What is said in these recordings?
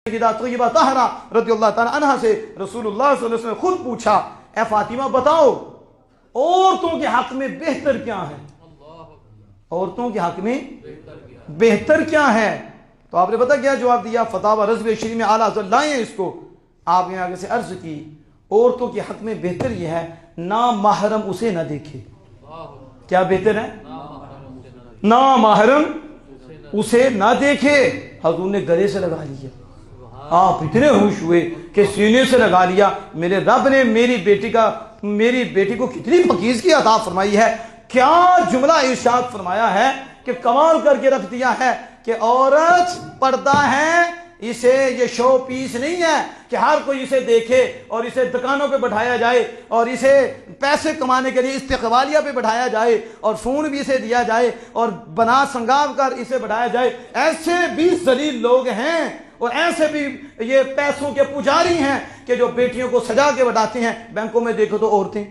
سیدہ طیبہ طاہرہ رضی اللہ تعالیٰ عنہ سے رسول اللہ صلی اللہ علیہ وسلم نے خود پوچھا، اے فاطمہ بتاؤ عورتوں کے حق میں بہتر کیا ہے؟ عورتوں کے حق میں بہتر کیا ہے؟ تو آپ نے پتہ کیا جواب دیا؟ فتاوی رضویہ شریف میں اعلیٰ حضرت لائے ہیں اس کو. آپ نے آگے سے عرض کی عورتوں کے حق میں بہتر یہ ہے نامحرم اسے نہ دیکھے. کیا بہتر ہے؟ نامحرم اسے نہ دیکھے. حضور نے گلے سے لگا لیا، آپ اتنے ہوش ہوئے کہ سینے سے لگا لیا. میرے رب نے میری بیٹی کو کتنی پاکیزگی عطا فرمائی ہے. کیا جملہ ارشاد فرمایا ہے کہ کمال کر کے رکھ دیا ہے کہ عورت پردہ ہے، اسے یہ شو پیس نہیں ہے کہ ہر کوئی اسے دیکھے اور اسے دکانوں پہ بٹھایا جائے اور اسے پیسے کمانے کے لیے استقبالیہ پہ بٹھایا جائے اور فون بھی اسے دیا جائے اور بنا سنگاب کر اسے بٹھایا جائے. ایسے بھی ذلیل لوگ ہیں اور ایسے بھی یہ پیسوں کے پجاری ہیں کہ جو بیٹیوں کو سجا کے بٹھاتے ہیں. بینکوں میں دیکھو تو عورتیں،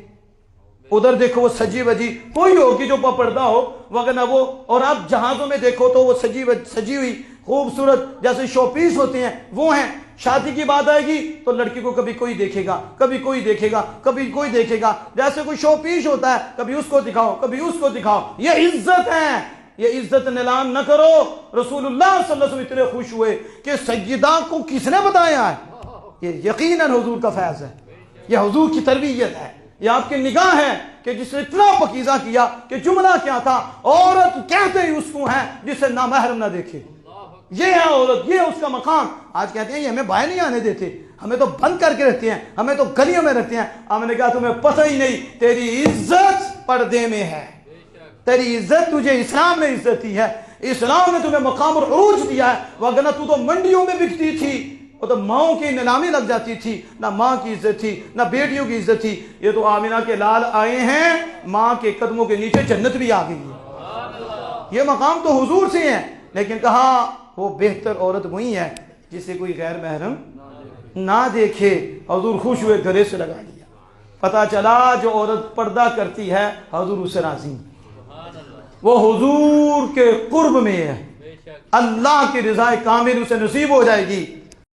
ادھر دیکھو وہ سجی وجی کوئی ہوگی جو پردہ ہو وغیرہ وہ، اور آپ جہازوں میں دیکھو تو وہ سجی ہوئی خوبصورت جیسے شو پیس ہوتے ہیں وہ ہیں. شادی کی بات آئے گی تو لڑکی کو کبھی کوئی دیکھے گا، کبھی کوئی دیکھے گا، کبھی کوئی دیکھے گا، جیسے کوئی شو پیس ہوتا ہے، کبھی اس کو دکھاؤ کبھی اس کو دکھاؤ. یہ عزت ہے، یہ عزت نیلام نہ کرو. رسول اللہ صلی اللہ علیہ وسلم اتنے خوش ہوئے کہ سیدہ کو کس نے بتایا ہے؟ یہ یقیناً حضور کا فیض ہے، یہ حضور کی تربیت ہے، یہ آپ کی نگاہ ہے کہ جس نے اتنا پاکیزہ کیا کہ جملہ کیا تھا؟ عورت کہتے ہی اس کو ہے جسے نامحرم نہ دیکھے. یہ ہے عورت، یہ اس کا مقام. آج کہتے ہیں یہ ہمیں باہر نہیں آنے دیتے، ہمیں تو بند کر کے رکھتے ہیں، ہمیں تو گلیوں میں رکھتے ہیں. ہم نے کہا تمہیں پتہ ہی نہیں، تیری عزت پردے میں ہے. تیری عزت تجھے اسلام نے عزت دی ہے، اسلام نے تمہیں مقام اور عروج دیا ہے. وگرنہ تو منڈیوں میں بکتی تھی، وہ تو ماؤں کی نیلامی لگ جاتی تھی. نہ ماں کی عزت تھی نہ بیٹیوں کی عزت تھی. یہ تو آمینہ کے لال آئے ہیں، ماں کے قدموں کے نیچے جنت بھی آ گئی ہے. یہ مقام تو حضور سے ہے، لیکن کہا وہ بہتر عورت وہی ہے جسے کوئی غیر محرم نہ دیکھے. حضور خوش ہوئے، گلے سے لگا لیا. پتہ چلا جو عورت پردہ کرتی ہے حضور اسے راضی، وہ حضور کے قرب میں ہے، اللہ کی رضا کامل اسے نصیب ہو جائے گی.